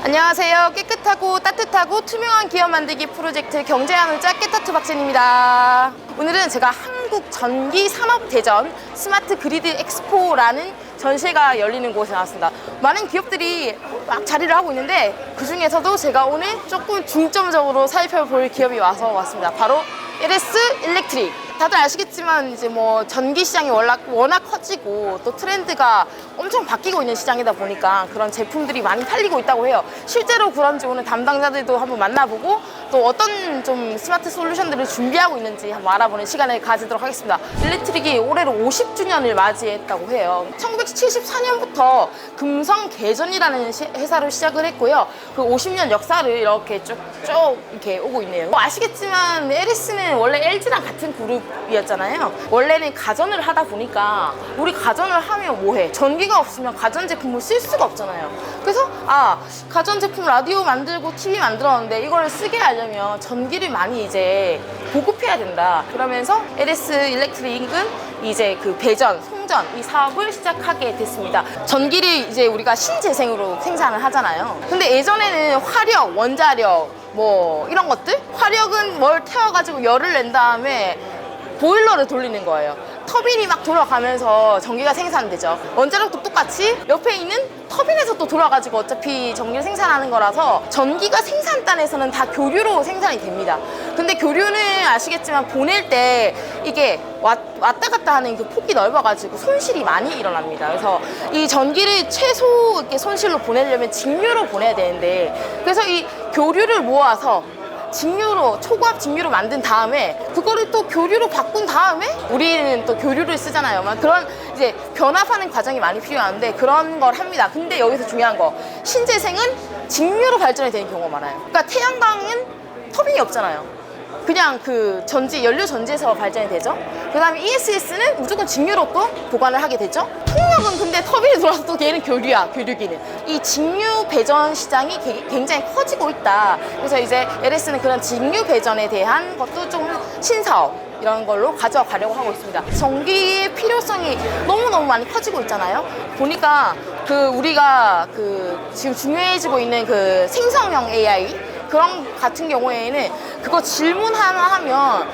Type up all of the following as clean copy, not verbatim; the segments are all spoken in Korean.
안녕하세요. 깨끗하고 따뜻하고 투명한 기업 만들기 프로젝트 경제하는 짝 깨타투 박진입니다. 오늘은 제가 한국 전기 산업 대전 스마트 그리드 엑스포라는 전시회가 열리는 곳에 나왔습니다. 많은 기업들이 막 자리를 하고 있는데 그 중에서도 제가 오늘 조금 중점적으로 살펴볼 기업이 왔습니다. 바로 LS 일렉트릭. 다들 아시겠지만 이제 뭐 전기 시장이 워낙 커지고 또 트렌드가 엄청 바뀌고 있는 시장이다 보니까 그런 제품들이 많이 팔리고 있다고 해요. 실제로 그런지 오늘 담당자들도 한번 만나보고 또 어떤 좀 스마트 솔루션들을 준비하고 있는지 한번 알아보는 시간을 가지도록 하겠습니다. 일렉트릭이 올해로 50주년을 맞이했다고 해요. 1974년부터 금성개전이라는 회사로 시작을 했고요. 그 50년 역사를 이렇게 쭉 이렇게 오고 있네요. 아시겠지만 LS는 원래 LG랑 같은 그룹이었잖아요. 원래는 가전을 하다 보니까 우리 가전을 하면 뭐해? 전기가 없으면 가전제품을 쓸 수가 없잖아요. 그래서 가전제품 라디오 만들고 TV 만들었는데 이거를 쓰게 하려면 전기를 많이 이제 보급해야 된다. 그러면서 LS 일렉트릭은 이제 그 배전, 송전 이 사업을 시작하게 됐습니다. 전기를 이제 우리가 신재생으로 생산을 하잖아요. 근데 예전에는 화력, 원자력 뭐 이런 것들? 화력은 뭘 태워가지고 열을 낸 다음에 보일러를 돌리는 거예요. 터빈이 막 돌아가면서 전기가 생산되죠. 원자력도 똑같이 옆에 있는 터빈에서 또 돌아가지고 어차피 전기를 생산하는 거라서 전기가 생산단에서는 다 교류로 생산이 됩니다. 근데 교류는 아시겠지만 보낼 때 이게 왔다 갔다 하는 그 폭이 넓어가지고 손실이 많이 일어납니다. 그래서 이 전기를 최소 이렇게 손실로 보내려면 직류로 보내야 되는데 그래서 이 교류를 모아서 직류로 초고압 직류로 만든 다음에 그거를 또 교류로 바꾼 다음에 우리는 또 교류를 쓰잖아요. 그런 이제 변압하는 과정이 많이 필요한데 그런 걸 합니다. 근데 여기서 중요한 거 신재생은 직류로 발전이 되는 경우가 많아요. 그러니까 태양광은 터빈이 없잖아요. 그냥 그 연료 전지에서 발전이 되죠. 그 다음에 ESS는 무조건 직류로 또 보관을 하게 되죠. 풍력은 근데 터빈이 돌아서 또 걔는 교류야, 교류기는. 이 직류 배전 시장이 굉장히 커지고 있다. 그래서 이제 LS는 그런 직류 배전에 대한 것도 좀 신사업 이런 걸로 가져가려고 하고 있습니다. 전기의 필요성이 너무너무 많이 커지고 있잖아요. 보니까 우리가 지금 중요해지고 있는 그 생성형 AI 그런 같은 경우에는 그거 질문 하나 하면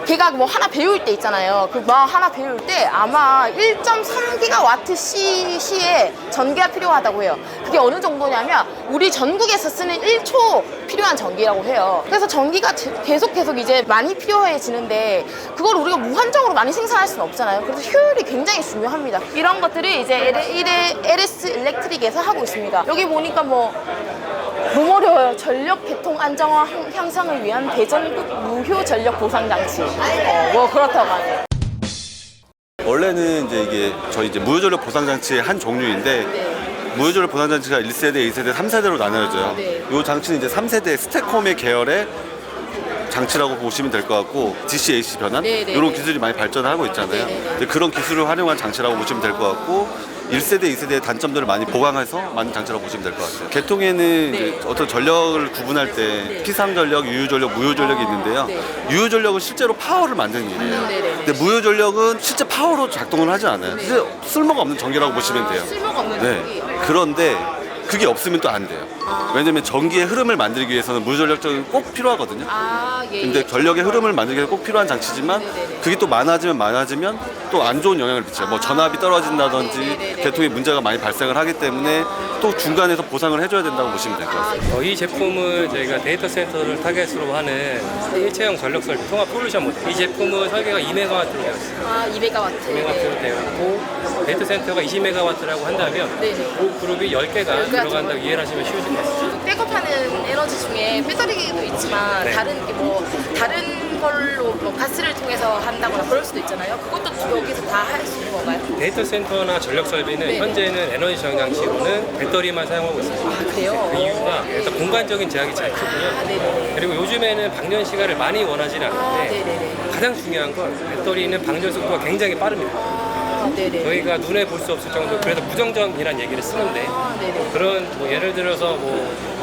걔가 뭐 하나 배울 때 있잖아요. 하나 배울 때 아마 1.3기가와트 시에 전기가 필요하다고 해요. 그게 어느 정도냐면 우리 전국에서 쓰는 1초 필요한 전기라고 해요. 그래서 전기가 계속 이제 많이 필요해지는데 그걸 우리가 무한정으로 많이 생산할 수는 없잖아요. 그래서 효율이 굉장히 중요합니다. 이런 것들을 이제 LS 일렉트릭에서 하고 있습니다. 여기 보니까 너무 어려워요. 전력 개통 안정화 향상을 위한 대전국 무효 전력 보상 장치. 뭐 그렇다고 하네요. 원래는 이게 저희 무효 전력 보상 장치의 한 종류인데 무효 전력 보상 장치가 1세대, 2세대, 3세대로 나눠져요. 이 장치는 이제 3세대 스택홈의 계열의 장치라고 보시면 될 것 같고 DC-AC 변환 이런 기술이 많이 발전하고 있잖아요. 그런 기술을 활용한 장치라고 보시면 될 것 같고 1세대, 2세대의 단점들을 많이 보강해서 만든 장치라고 보시면 될 것 같아요. 개통에는 이제 어떤 전력을 구분할 때 피상전력, 유효전력, 무효전력이 있는데요. 유효전력은 실제로 파워를 만드는 일이에요. 근데 무효전력은 실제 파워로 작동을 하지 않아요. 진짜 쓸모가 없는 전기라고 보시면 돼요. 쓸모가 없는 전기. 그런데 그게 없으면 또 안 돼요. 왜냐면 전기의 흐름을 만들기 위해서는 무효전력은 꼭 필요하거든요. 근데 전력의 흐름을 만들기 위해서 꼭 필요한 장치지만 그게 또 많아지면 또 안 좋은 영향을 미쳐요. 뭐 전압이 떨어진다든지 개통에 문제가 많이 발생을 하기 때문에 또 중간에서 보상을 해줘야 된다고 보시면 될 것 같습니다. 이 제품은 저희가 데이터 센터를 타겟으로 하는 일체형 전력 설비 통합 솔루션 모델. 이 제품은 설계가 2메가와트로 되어 있습니다. 2메가와트. 2메가와트로 되어 있고 데이터 센터가 20메가와트라고 한다면 그 그룹이 10개가 들어간다고 이해를 하시면 쉬우실 것 같습니다. 백업하는 에너지 중에 배터리도 있지만 다른 걸로 가스를 통해서 한다거나 그럴 수도 있잖아요. 그것도 여기서 다 할 수 있는 건가요? 데이터 센터나 전력 설비는 현재는 에너지 저장식으로는 배터리만 사용하고 있습니다. 그래요? 그 이유가 일단 공간적인 제약이 잘 크고요. 그리고 요즘에는 방전 시간을 많이 원하지는 않는데 가장 중요한 건 배터리는 방전 속도가 굉장히 빠릅니다. 저희가 눈에 볼 수 없을 정도 그래서 무정전이라는 얘기를 쓰는데 그런 예를 들어서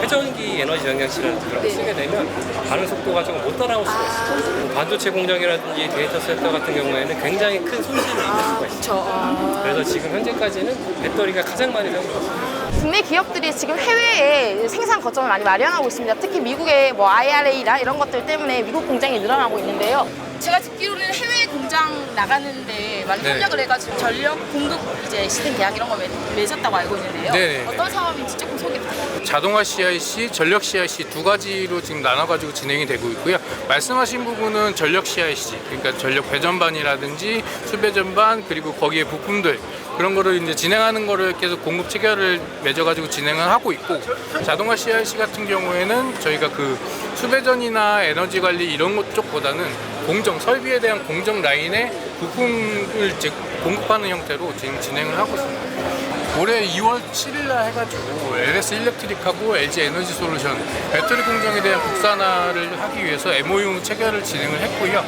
회전기 에너지 저장장치라는 그런 걸 쓰게 되면 반응 속도가 조금 못 따라올 수가 있어요. 반도체 공장이라든지 데이터 센터 같은 경우에는 굉장히 큰 손실을 입을 수가 있어요. 그래서 지금 현재까지는 배터리가 가장 많이 사용되고 있습니다. 국내 기업들이 지금 해외에 생산 거점을 많이 마련하고 있습니다. 특히 미국의 뭐 IRA나 이런 것들 때문에 미국 공장이 늘어나고 있는데요. 제가 듣기로는 해외 공장 나가는데 많이 네. 협력을 해가지고 전력 공급 이제 시스템 계약 이런 거 맺었다고 알고 있는데요. 네. 어떤 사업인지 조금 소개 부탁드립니다. 자동화 CIC, 전력 CIC 두 가지로 지금 나눠가지고 진행이 되고 있고요. 말씀하신 부분은 전력 CIC, 그러니까 전력 배전반이라든지 수배전반 그리고 거기에 부품들 그런 거를 이제 진행하는 거를 계속 공급 체결을 맺어가지고 진행을 하고 있고, 자동화 CIC 같은 경우에는 저희가 그 수배전이나 에너지 관리 이런 것 쪽보다는 공정, 설비에 대한 공정 라인에 부품을 이제 공급하는 형태로 지금 진행을 하고 있습니다. 올해 2월 7일 날 해가지고 LS 일렉트릭하고 LG 에너지 솔루션 배터리 공정에 대한 국산화를 하기 위해서 MOU 체결을 진행을 했고요.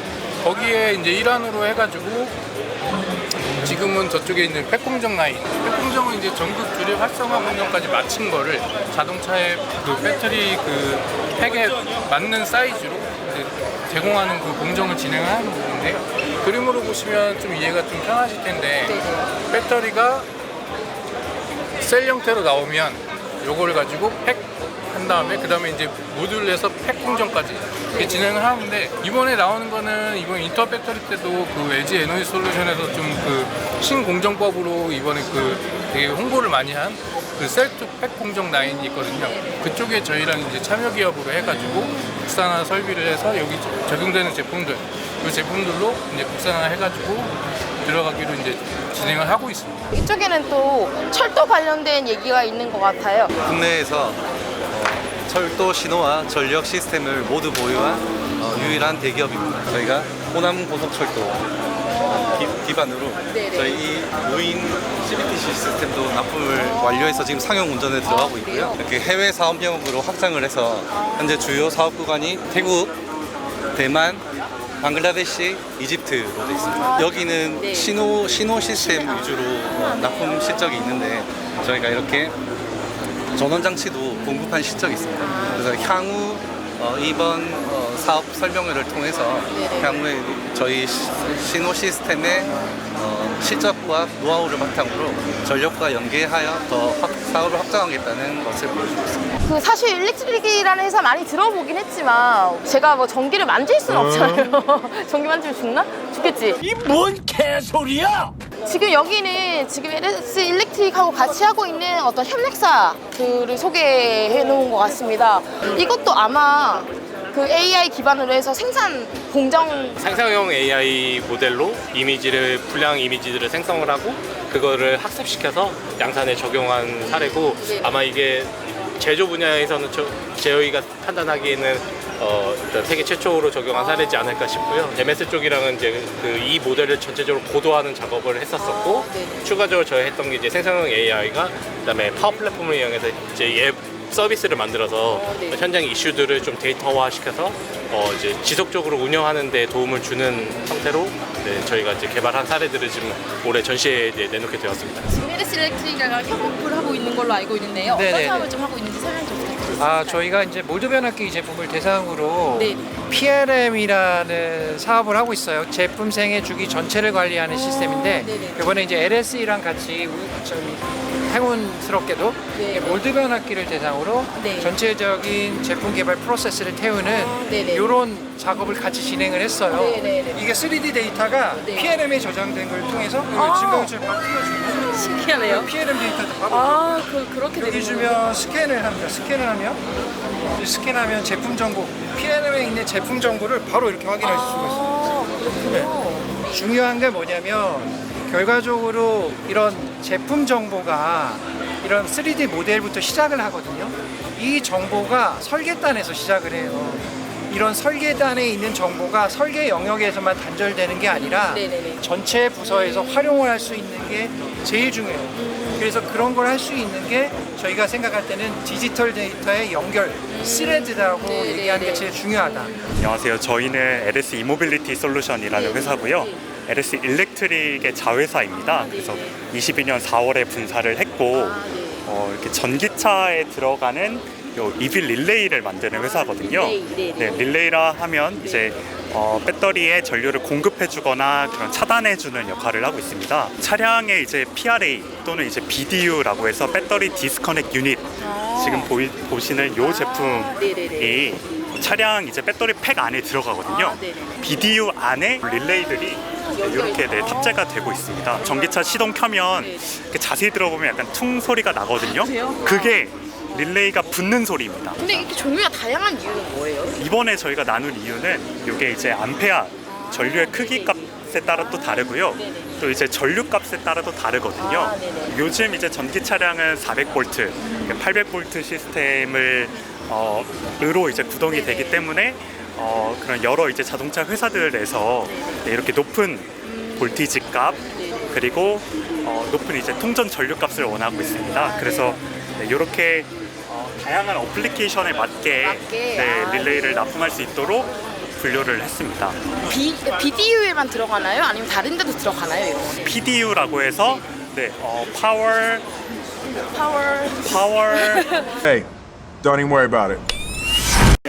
거기에 이제 일환으로 해가지고 지금은 저쪽에 있는 팩공정 라인, 팩공정은 이제 전국 주력 활성화 공정까지 마친 거를 자동차의 그 배터리 그 팩에 맞는 사이즈로 이제 제공하는 그 공정을 진행을 하는 부분인데요. 그림으로 보시면 좀 이해가 좀 편하실 텐데, 배터리가 셀 형태로 나오면 요거를 가지고 팩 한 다음에 그 다음에 이제 모듈에서 팩 공정까지 이렇게 진행을 하는데, 이번에 나오는 거는 이번 인터 배터리 때도 그 LG 에너지 솔루션에서 좀 그 신공정법으로 이번에 그 되게 홍보를 많이 한 그 셀투 팩 공정 라인이 있거든요. 그쪽에 저희랑 이제 참여 기업으로 해가지고 국산화 설비를 해서 여기 적용되는 제품들, 이 제품들로 이제 국산화 해가지고 들어가기로 이제 진행을 하고 있습니다. 이쪽에는 또 철도 관련된 얘기가 있는 것 같아요. 국내에서 철도 신호와 전력 시스템을 모두 보유한 유일한 대기업입니다. 저희가 호남 고속철도 기반으로 저희 이 무인 CBTC 시스템도 납품을 완료해서 지금 상용 운전에 들어가고 있고요. 이렇게 해외 사업 영역으로 확장을 해서 현재 주요 사업 구간이 태국, 대만, 방글라데시, 이집트로 되어 있습니다. 여기는 신호 시스템 위주로 납품 실적이 있는데, 저희가 이렇게 전원 장치도 공급한 실적이 있습니다. 그래서 향후 이번 사업 설명회를 통해서 향후에 저희 신호 시스템의 실적과 노하우를 바탕으로 전력과 연계하여 더 사업을 확장하겠다는 것을 보여주고 있습니다. 그 사실 일렉트릭이라는 회사 많이 들어보긴 했지만 제가 뭐 전기를 만질 수는 없잖아요. 전기 만지면 죽나? 죽겠지. 이 뭔 개소리야! 지금 여기는 지금 LS 일렉트릭하고 같이 하고 있는 어떤 협력사들을 소개해 놓은 것 같습니다. 이것도 아마 그 AI 기반으로 해서 생산 공정 상상형 AI 모델로 불량 이미지들을 생성을 하고 그거를 학습시켜서 양산에 적용한 사례고, 아마 이게 제조 분야에서는 저희가 판단하기에는 일단 세계 최초로 적용한 사례지 않을까 싶고요. MS 쪽이랑은 이제 이 모델을 전체적으로 고도화하는 작업을 했었었고, 추가적으로 저희 했던 게 이제 생성형 AI가 그다음에 파워 플랫폼을 이용해서 이제 서비스를 만들어서 현장 이슈들을 좀 데이터화 시켜서 이제 지속적으로 운영하는 데 도움을 주는 형태로 저희가 이제 개발한 사례들을 지금 올해 전시회에 내놓게 되었습니다. 지금 LS 일렉트릭이랑 협업을 하고 있는 걸로 알고 있는데요. 어떤 사업을 좀 하고 있는지 설명 좀 부탁드립니다. 저희가 이제 몰드 변압기 제품을 대상으로 네. PLM이라는 사업을 하고 있어요. 제품 생애 주기 전체를 관리하는 시스템인데, 네네. 이번에 이제 LSE랑 같이 행운스럽게도 몰드 변압기를 대상으로 네. 전체적인 제품 개발 프로세스를 태우는 네네. 이런 작업을 같이 진행을 했어요. 네네네. 이게 3D 데이터가 네. PLM에 저장된 걸 통해서 증거물질 바로 띄워주는 신기하네요. PLM 데이터도 바로 그렇게 여기 주면 스캔을 합니다. 스캔하면 제품 정보, PLM에 있는 제품 정보를 바로 이렇게 확인할 수가 있습니다. 네. 중요한 게 뭐냐면 결과적으로 이런 제품 정보가 이런 3D 모델부터 시작을 하거든요. 이 정보가 설계단에서 시작을 해요. 이런 설계단에 있는 정보가 설계 영역에서만 단절되는 게 아니라 전체 부서에서 활용을 할 수 있는 게 제일 중요해요. 그래서 그런 걸 할 수 있는 게 저희가 생각할 때는 디지털 데이터의 연결, 스레드라고 얘기하는 게 제일 중요하다. 안녕하세요. 저희는 LS 이모빌리티 솔루션이라는 회사고요. LS 일렉트릭의 자회사입니다. 그래서 22년 4월에 분사를 했고 이렇게 전기차에 들어가는 요 EV 릴레이를 만드는 회사거든요. 네, 릴레이라 하면 이제 배터리에 전류를 공급해주거나 그런 차단해주는 역할을 하고 있습니다. 차량의 이제 PRA 또는 이제 BDU라고 해서 배터리 디스커넥 유닛, 지금 보시는 요 제품이 차량 이제 배터리 팩 안에 들어가거든요. BDU 안에 릴레이들이 이렇게 탑재가 되고 있습니다. 전기차 시동 켜면 이렇게 자세히 들어보면 약간 퉁 소리가 나거든요. 그게 릴레이가 붙는 소리입니다. 근데 이렇게 종류가 다양한 이유는 뭐예요? 이번에 저희가 나눈 이유는 이게 이제 암페어 전류의 크기 값에 따라 또 다르고요. 또 이제 전류 값에 따라도 다르거든요. 요즘 이제 전기 차량은 400V, 800V 시스템을 으로 이제 구동이 되기 때문에 그런 여러 이제 자동차 회사들에서 이렇게 높은 볼티지 값 그리고 높은 이제 통전 전류 값을 원하고 있습니다. 그래서 이렇게 다양한 어플리케이션에 맞게 릴레이를 납품할 수 있도록 분류를 했습니다. BDU에만 들어가나요? 아니면 다른 데도 들어가나요? 이거? PDU라고 해서 파워 Hey, don't even worry about it.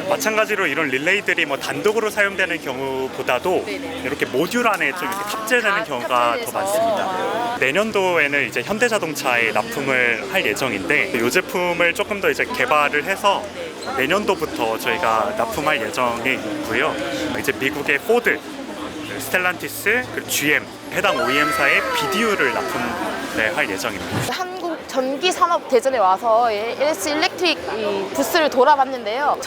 마찬가지로 이런 릴레이들이 뭐 단독으로 사용되는 경우보다도 이렇게 모듈 안에 좀 이렇게 탑재되는 경우가 더 많습니다. 내년도에는 이제 현대자동차에 납품을 할 예정인데 이 제품을 조금 더 이제 개발을 해서 내년도부터 저희가 납품할 예정에 있고요. 이제 미국의 포드, 스텔란티스, 그리고 GM 해당 OEM사의 BDU를 납품할 예정입니다. 한국 전기 산업 대전에 와서 LS 일렉트릭 부스를 돌아봤는데요.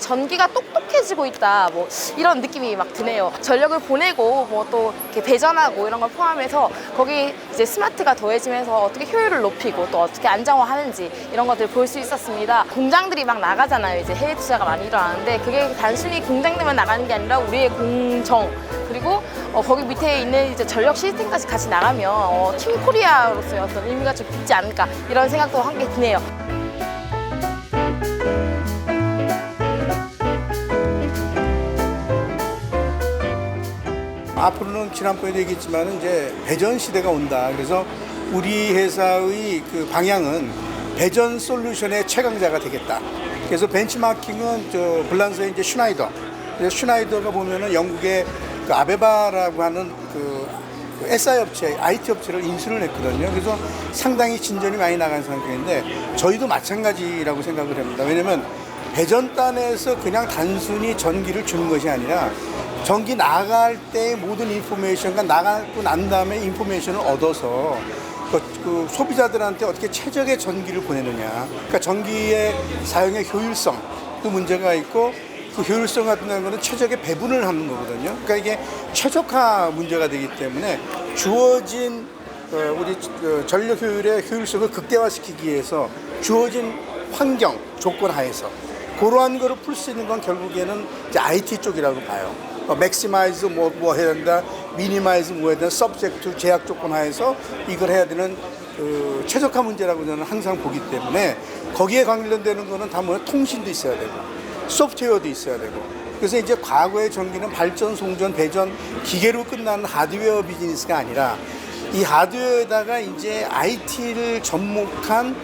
전기가 똑똑해지고 있다. 뭐 이런 느낌이 막 드네요. 전력을 보내고 뭐 또 이렇게 배전하고 이런 걸 포함해서 거기 이제 스마트가 더해지면서 어떻게 효율을 높이고 또 어떻게 안정화하는지 이런 것들 볼 수 있었습니다. 공장들이 막 나가잖아요. 이제 해외 투자가 많이 일어나는데 그게 단순히 공장들만 나가는 게 아니라 우리의 공정 그리고 거기 밑에 있는 이제 전력 시스템까지 같이 나가면 팀 코리아로서의 어떤 의미가 좀 있지 않을까 이런 생각도 함께 드네요. 앞으로는 지난번에도 얘기했지만 이제 배전 시대가 온다. 그래서 우리 회사의 그 방향은 배전 솔루션의 최강자가 되겠다. 그래서 벤치마킹은 저 불란서의 이제 슈나이더. 그래서 슈나이더가 보면은 영국의 그 아베바라고 하는 그 SI 업체, IT 업체를 인수를 했거든요. 그래서 상당히 진전이 많이 나간 상태인데 저희도 마찬가지라고 생각을 합니다. 왜냐면 배전단에서 그냥 단순히 전기를 주는 것이 아니라 전기 나갈 때의 모든 인포메이션과 나가고 난 다음에 인포메이션을 얻어서 그 소비자들한테 어떻게 최적의 전기를 보내느냐. 그러니까 전기의 사용의 효율성도 문제가 있고 그 효율성 같은 거는 최적의 배분을 하는 거거든요. 그러니까 이게 최적화 문제가 되기 때문에 주어진 우리 전력 효율의 효율성을 극대화시키기 위해서 주어진 환경 조건 하에서 그러한 거를 풀 수 있는 건 결국에는 이제 IT 쪽이라고 봐요. 맥시마이즈 뭐 해야 된다, 미니마이즈 뭐 해야 된다, 서브젝트 제약 조건 하에서 이걸 해야 되는 그 최적화 문제라고 저는 항상 보기 때문에 거기에 관련되는 거는 다 뭐 통신도 있어야 되고 소프트웨어도 있어야 되고 그래서 이제 과거의 전기는 발전, 송전, 배전, 기계로 끝나는 하드웨어 비즈니스가 아니라 이 하드웨어에다가 이제 IT를 접목한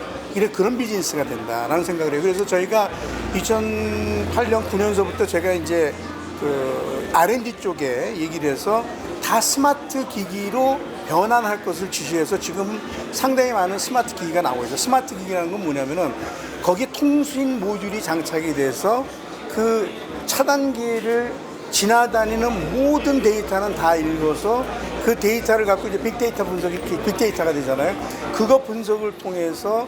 그런 비즈니스가 된다라는 생각을 해요. 그래서 저희가 2008년, 9년서부터 제가 이제 그 R&D 쪽에 얘기를 해서 다 스마트 기기로 변환할 것을 지시해서 지금 상당히 많은 스마트 기기가 나오고 있어요. 스마트 기기라는 건 뭐냐면은 거기에 통신 모듈이 장착이 돼서 그 차단기를 지나다니는 모든 데이터는 다 읽어서 그 데이터를 갖고 이제 빅데이터 분석이 빅데이터가 되잖아요. 그거 분석을 통해서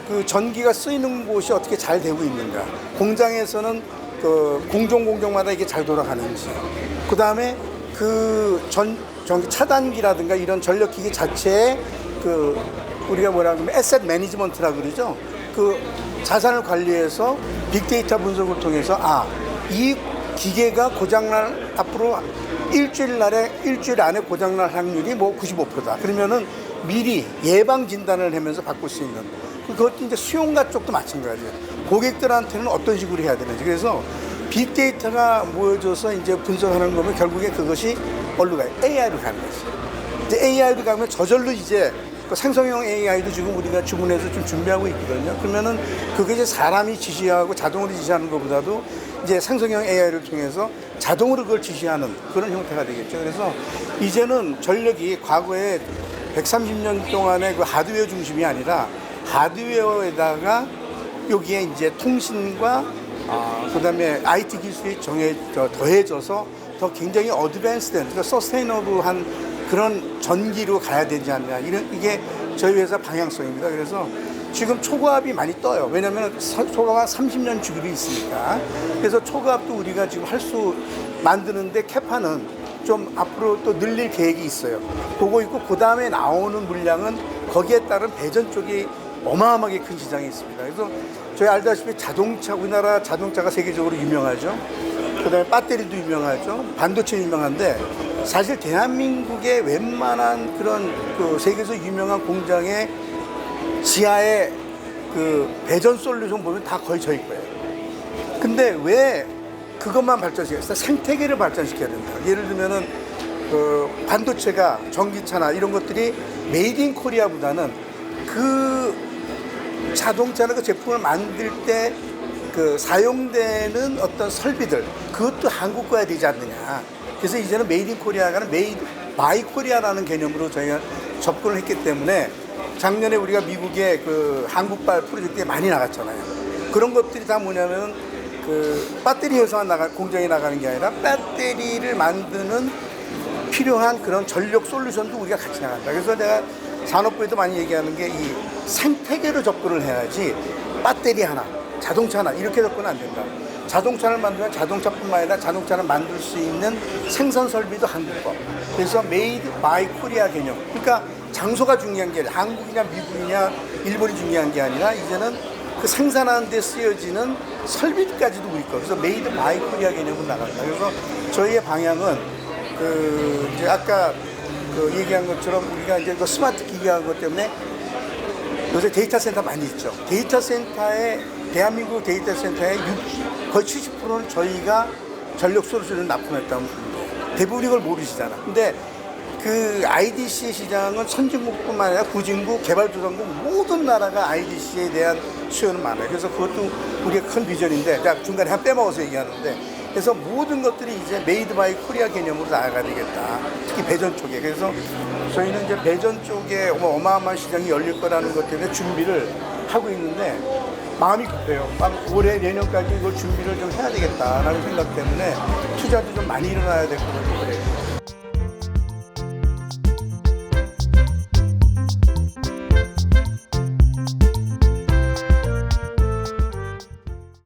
그 전기가 쓰이는 곳이 어떻게 잘 되고 있는가. 공장에서는 그 공정마다 이게 잘 돌아가는지. 그 다음에 그 전기 차단기라든가 이런 전력기기 자체에 그 우리가 뭐라 그러면 에셋 매니지먼트라고 그러죠. 그 자산을 관리해서 빅데이터 분석을 통해서 이 기계가 고장날 앞으로 일주일 안에 고장날 확률이 뭐 95%다. 그러면은 미리 예방 진단을 하면서 바꿀 수 있는. 그것도 이제 수용가 쪽도 마찬가지예요. 고객들한테는 어떤 식으로 해야 되는지. 그래서 빅데이터가 모여져서 이제 분석하는 거면 결국에 그것이 어디로 가요? AI로 가는 거죠. 이제 AI로 가면 저절로 이제 그 생성형 AI도 지금 우리가 주문해서 좀 준비하고 있거든요. 그러면은 그게 이제 사람이 지시하고 자동으로 지시하는 것보다도 이제 생성형 AI를 통해서 자동으로 그걸 지시하는 그런 형태가 되겠죠. 그래서 이제는 전력이 과거에 130년 동안의 그 하드웨어 중심이 아니라 하드웨어에다가 여기에 이제 통신과 그다음에 IT 기술이 더해져서 더 굉장히 어드밴스된, 그러니까 서스테이너블한 그런 전기로 가야 되지 않냐. 이게 저희 회사 방향성입니다. 그래서 지금 초과압이 많이 떠요. 왜냐하면 초과압 30년 주기로 있으니까. 그래서 초과압도 우리가 지금 만드는데 캐파는 좀 앞으로 또 늘릴 계획이 있어요. 그거 있고 그 다음에 나오는 물량은 거기에 따른 배전 쪽이 어마어마하게 큰 시장이 있습니다. 그래서 저희 알다시피 우리나라 자동차가 세계적으로 유명하죠. 그다음에 배터리도 유명하죠. 반도체 유명한데 사실 대한민국의 웬만한 그런 그 세계에서 유명한 공장의 지하에 그 배전 솔루션 보면 다 거의 저희 거예요. 근데 왜 그것만 발전시켜요? 생태계를 발전시켜야 된다. 예를 들면은 그 반도체가 전기차나 이런 것들이 메이드 인 코리아보다는 그 자동차나 그 제품을 만들 때 그 사용되는 어떤 설비들 그것도 한국 거야 되지 않느냐. 그래서 이제는 메이드 인 코리아가 아니라 메이드 바이 코리아라는 개념으로 저희가 접근을 했기 때문에 작년에 우리가 미국의 그 한국발 프로젝트에 많이 나갔잖아요. 그런 것들이 다 뭐냐면 그 배터리 회사만 공장에 나가는 게 아니라 배터리를 만드는 필요한 그런 전력 솔루션도 우리가 같이 나간다. 그래서 내가 산업부에도 많이 얘기하는 게 이 생태계로 접근을 해야지 배터리 하나, 자동차 하나 이렇게 접근은 안 된다. 자동차를 만들면 자동차뿐만 아니라 자동차를 만들 수 있는 생산 설비도 한국 거. 그래서 메이드 바이 코리아 개념. 그러니까 장소가 중요한 게 아니라 한국이냐 미국이냐 일본이 중요한 게 아니라 이제는 그 생산하는 데 쓰여지는 설비까지도 우리 거. 그래서 메이드 바이 코리아 개념으로 나간다. 그래서 저희의 방향은 그 이제 아까 그 얘기한 것처럼 우리가 이제 그 스마트 기기한 것 때문에 요새 데이터 센터 많이 있죠. 데이터 센터에 대한민국 데이터 센터의 거의 70%는 저희가 전력 솔루션을 납품했다고 봅니다. 대부분 이걸 모르시잖아. 근데 그 IDC 시장은 선진국뿐만 아니라 후진국, 개발도상국 모든 나라가 IDC에 대한 수요는 많아요. 그래서 그것도 우리의 큰 비전인데, 중간에 한 빼먹어서 얘기하는데, 그래서 모든 것들이 이제 메이드 바이 코리아 개념으로 나아가야 되겠다. 특히 배전 쪽에. 그래서 저희는 이제 배전 쪽에 어마어마한 시장이 열릴 거라는 것 때문에 준비를 하고 있는데 마음이 급해요. 올해 내년까지 이걸 준비를 좀 해야 되겠다라는 생각 때문에 투자도 좀 많이 일어나야 될 것 같아요.